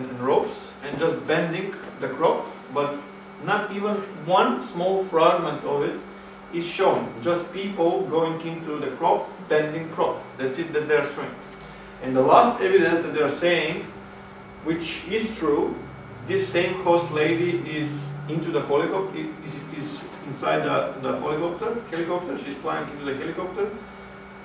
and ropes and just bending the crop, but not even one small fragment of it is shown. Just people going into the crop, bending crop. That's it that they're showing. And the last evidence that they're saying, which is true, this same host lady is into the helicopter, is inside the helicopter, she's flying into the helicopter,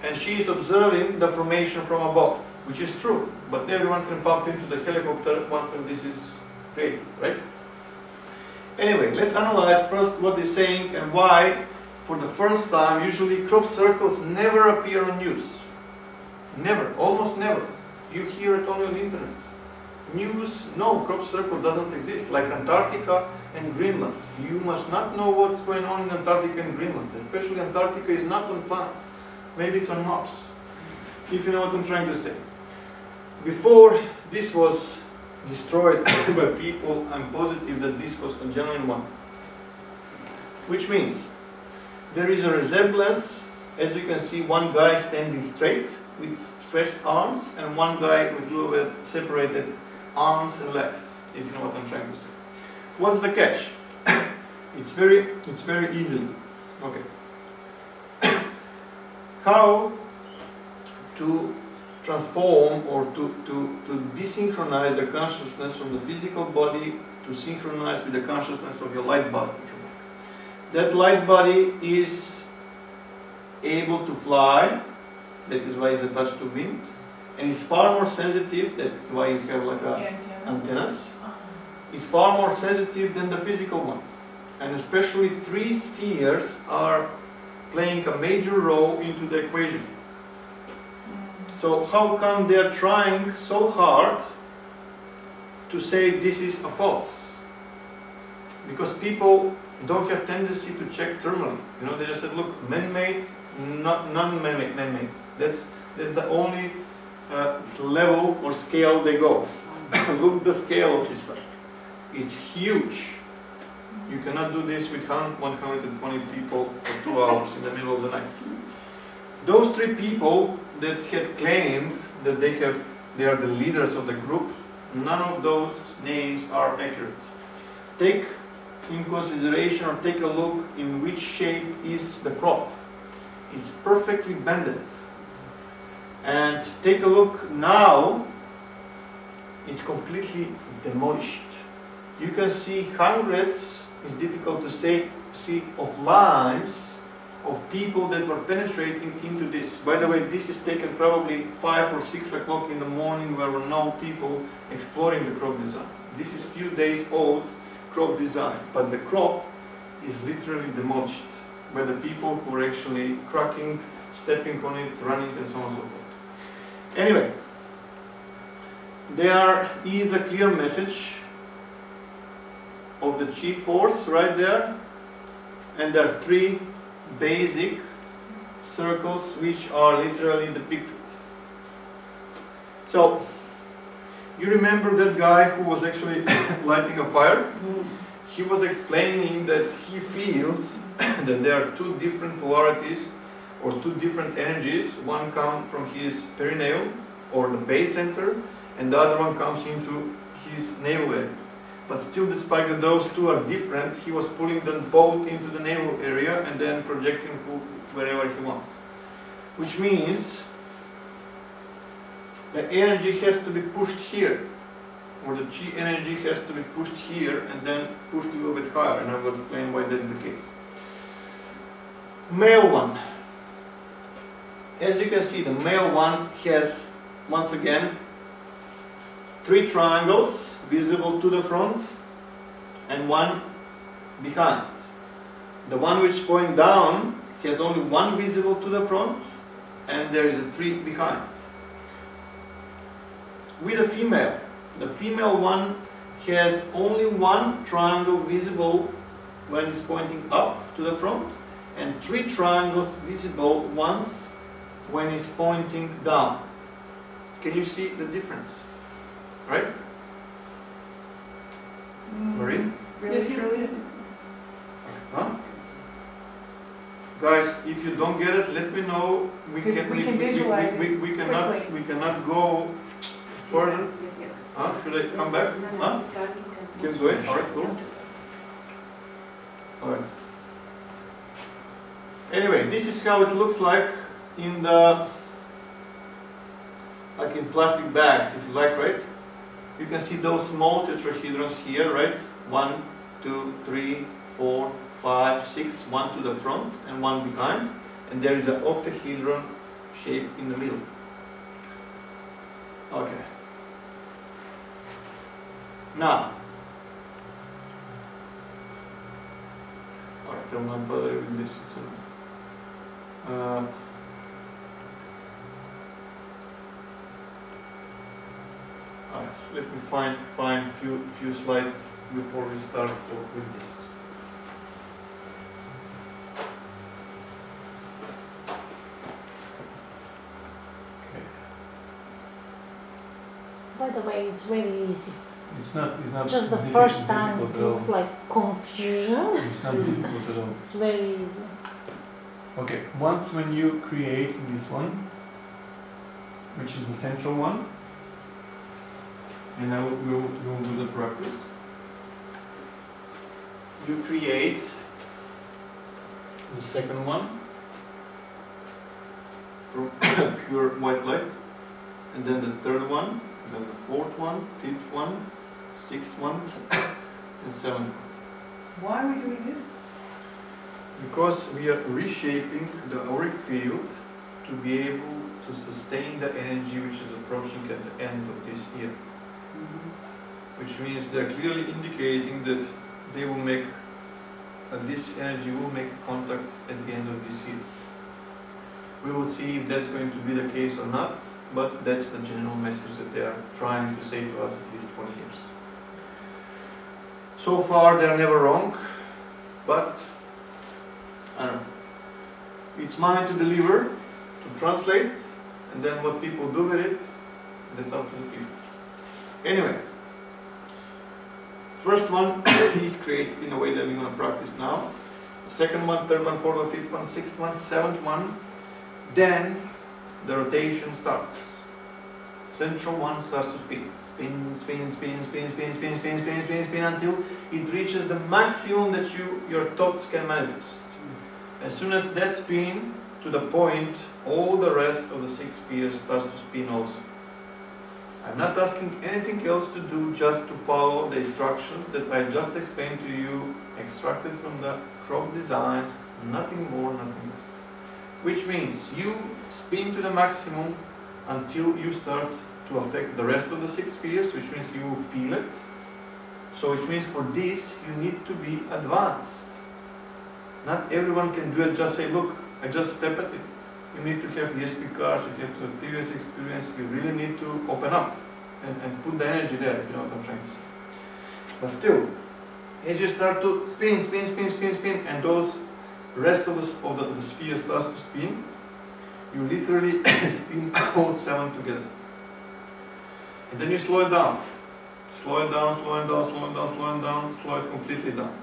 and she is observing the formation from above, which is true, but everyone can pop into the helicopter once when this is created, right? Anyway, let's analyze first what they're saying and why, for the first time, usually crop circles never appear on news. Never, almost never. You hear it only on the internet. News, no, crop circle doesn't exist, like Antarctica and Greenland. You must not know what's going on in Antarctica and Greenland, especially Antarctica is not on planet. Maybe it's on Mars, if you know what I'm trying to say. Before this was destroyed by people, I'm positive that this was a genuine one. Which means, there is a resemblance, as you can see, one guy standing straight with stretched arms and one guy with a little bit separated arms and legs, if you know what I'm trying to say. What's the catch? It's very easy. Okay. How to transform or to desynchronize the consciousness from the physical body to synchronize with the consciousness of your light body. That light body is able to fly, that is why it's attached to wind, and it's far more sensitive, that's why you have like antennas. It's far more sensitive than the physical one. And especially 3 spheres are playing a major role into the equation. So how come they're trying so hard to say this is a false? Because people don't have tendency to check thermally. You know, they just said, look, man-made, not non-man-made, man-made. That's the only level or scale they go. Look the scale of this stuff. It's huge. You cannot do this with 120 people for 2 hours in the middle of the night. Those 3 people that had claimed that they are the leaders of the group, none of those names are accurate. Take in consideration or take a look in which shape is the crop. It's perfectly bended. And take a look now, it's completely demolished. You can see hundreds, it's difficult to see, of lines of people that were penetrating into this. By the way, this is taken probably 5 or 6 o'clock in the morning, where there were no people exploring the crop design. This is few days old crop design, but the crop is literally demolished by the people who are actually cracking, stepping on it, running, and so on and so forth. Anyway, there is a clear message of the chief force right there, and there are 3 basic circles which are literally depicted. So, you remember that guy who was actually lighting a fire? He was explaining that he feels that there are 2 different polarities or 2 different energies. One comes from his perineum or the base center, and the other one comes into his navel area. But still, despite that those 2 are different, he was pulling them both into the navel area and then projecting wherever he wants. Which means the energy has to be pushed here, or the chi energy has to be pushed here and then pushed a little bit higher, and I will explain why that's the case. Male one. As you can see, the male one has, once again, 3 triangles visible to the front and 1 behind. The one which is going down has only 1 visible to the front, and there is a 3 behind. With a female, the female one has only 1 triangle visible when it's pointing up to the front, and 3 triangles visible once when it's pointing down. Can you see the difference? Right? Marie? Really? Huh? Guys, if you don't get it, let me know. We can visualize it we cannot go further. Should I come back? Keep going? Alright, cool. Alright. Anyway, this is how it looks like in the, like in plastic bags, if you like, right? You can see those small tetrahedrons here, right? 1, 2, 3, 4, 5, 6, one to the front and one behind, and there is an octahedron shape in the middle. Okay. Now, alright, I'm not bothering with this. It's enough. Alright, let me find few slides before we start with this. By the way, it's very easy. It's not Just the first time it feels like confusion. It's not difficult at all. It's very easy. Okay, once when you create this one, which is the central one, and we will do the practice. You create the second one from pure white light, and then the third one, then the fourth one, fifth one, sixth one, and seventh one. Why are we doing this? Because we are reshaping the auric field to be able to sustain the energy which is approaching at the end of this year. Which means they're clearly indicating that they will make, this energy will make contact at the end of this year. We will see if that's going to be the case or not, but that's the general message that they are trying to say to us at least 20 years. So far they're never wrong, but I don't know. It's mine to deliver, to translate, and then what people do with it, that's up to the people. Anyway, first one is created in a way that we're going to practice now. Second one, third one, fourth one, fifth one, sixth one, seventh one. Then the rotation starts. Central one starts to spin. Spin, spin, spin, spin, spin, spin, spin, spin, spin, spin until it reaches the maximum that your thoughts can manifest. As soon as that spin to the point, all the rest of the 6 spheres starts to spin also. I'm not asking anything else to do, just to follow the instructions that I just explained to you, extracted from the crop designs, nothing more, nothing less. Which means you spin to the maximum until you start to affect the rest of the 6 spheres, which means you will feel it. So which means for this you need to be advanced. Not everyone can do it, just say, look, I just step at it. You need to have ESP cards, you have to have previous experience, you really need to open up and put the energy there, if you know what I'm trying to say. But still, as you start to spin, spin, spin, spin, spin, and those rest of the sphere starts to spin, you literally spin all 7 together. And then you slow it down. Slow it down, slow it down, slow it down, slow it down, slow it completely down.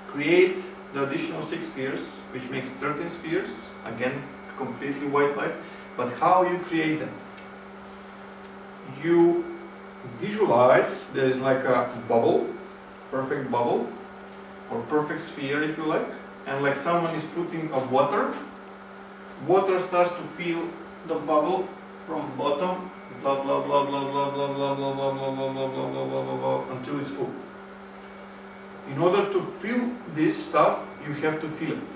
Create the additional 6 spheres, which makes 13 spheres, again, completely white light. But how you create them? You visualize there is like a bubble, perfect bubble, or perfect sphere if you like, and like someone is putting a water starts to fill the bubble from bottom, blah blah blah blah blah blah blah blah blah blah blah blah blah blah blah blah until it's full. In order to fill this stuff, you have to fill it.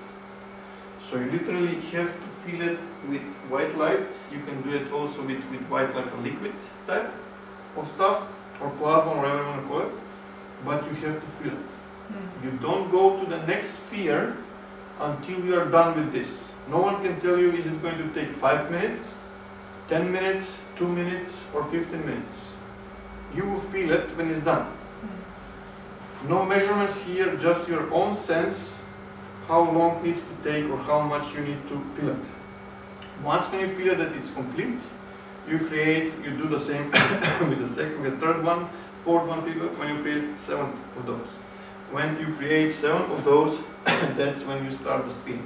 So you literally have to fill it with white light. You can do it also with white light, a liquid type of stuff, or plasma, or whatever you want to call it. But you have to fill it. You don't go to the next sphere until you are done with this. No one can tell you, is it going to take 5 minutes, 10 minutes, 2 minutes, or 15 minutes. You will feel it when it's done. No measurements here, just your own sense how long it needs to take or how much you need to fill it. Once when you feel that it's complete, you do the same with the second, with the third one, fourth one, fifth one, when you create 7 of those. When you create 7 of those, that's when you start the spin.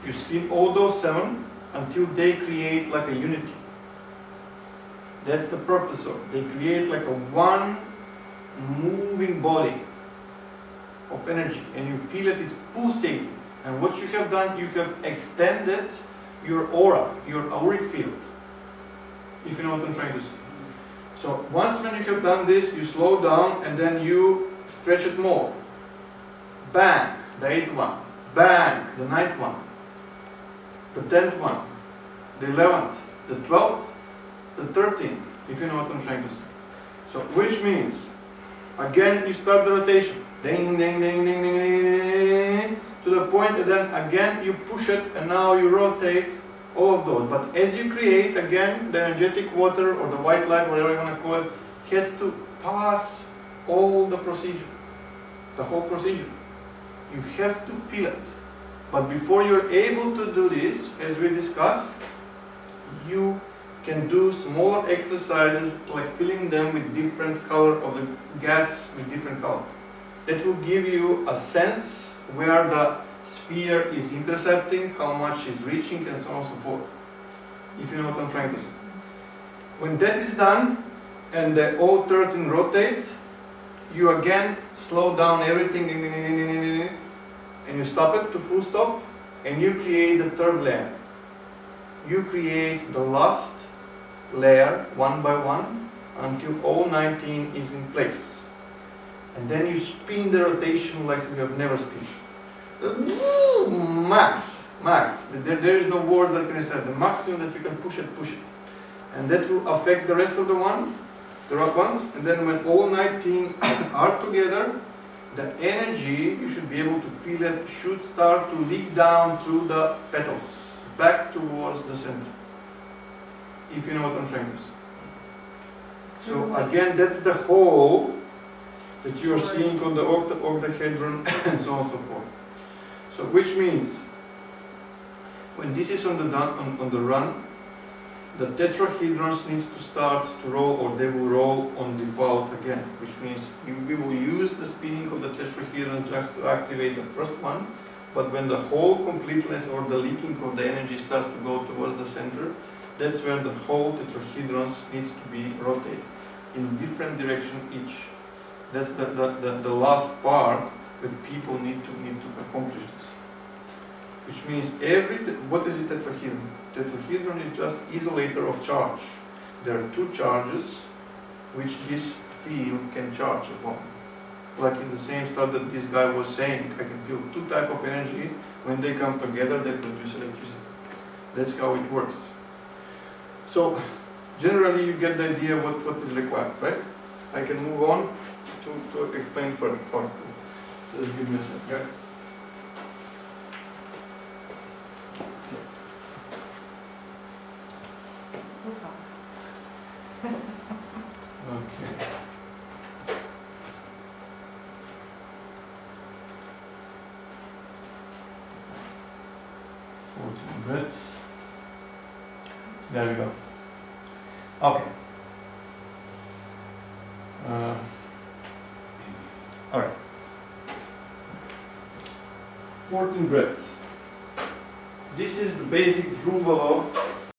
You spin all those 7 until they create like a unity. That's the purpose of it. They create like a one moving body of energy, and you feel it is pulsating. And what you have done, you have extended your aura, your auric field, if you know what I'm trying to say. So once when you have done this, you slow down and then you stretch it more. Bang, the 8th one. Bang, the 9th one. The 10th one. The 11th. The 12th. The 13th, if you know what I'm trying to say. So which means, again you start the rotation. Ding, ding, ding, ding, ding, ding, ding, to the point that then again you push it and now you rotate all of those. But as you create, again, the energetic water or the white light, whatever you want to call it, has to pass all the procedure, the whole procedure. You have to feel it. But before you're able to do this, as we discussed, you can do smaller exercises like filling them with different color of the gas with different color. That will give you a sense where the sphere is intercepting, how much is reaching, and so on and so forth. If you know what I'm trying to say. When that is done, and the all 13 rotate, you again slow down everything, and you stop it to full stop, and you create the third layer. You create the last layer one by one until all 19 is in place. And then you spin the rotation like you have never spun. Max. There is no words that can say the maximum that you can push it. And that will affect the rest of the rock ones. And then when all 19 are together, the energy, you should be able to feel it, should start to leak down through the petals, back towards the center. If you know what I'm trying to say. So again, that's the whole that you are seeing on the octahedron and so on and so forth. So which means, when this is on the run, the tetrahedrons needs to start to roll, or they will roll on default again, which means we will use the spinning of the tetrahedron just to activate the first one, but when the whole completeness or the leaking of the energy starts to go towards the center, that's where the whole tetrahedrons needs to be rotated in different direction each. That's the last part that people need to accomplish this. Which means what is a tetrahedron? Tetrahedron is just isolator of charge. There are two charges which this field can charge upon. Like in the same stuff that this guy was saying, I can feel two types of energy. When they come together, they produce electricity. That's how it works. So generally you get the idea what is required, right? I can move on to explain further. Just give me a second, guys. Okay. Bits. There we go. Okay. All right. 14 breaths. This is the basic drum below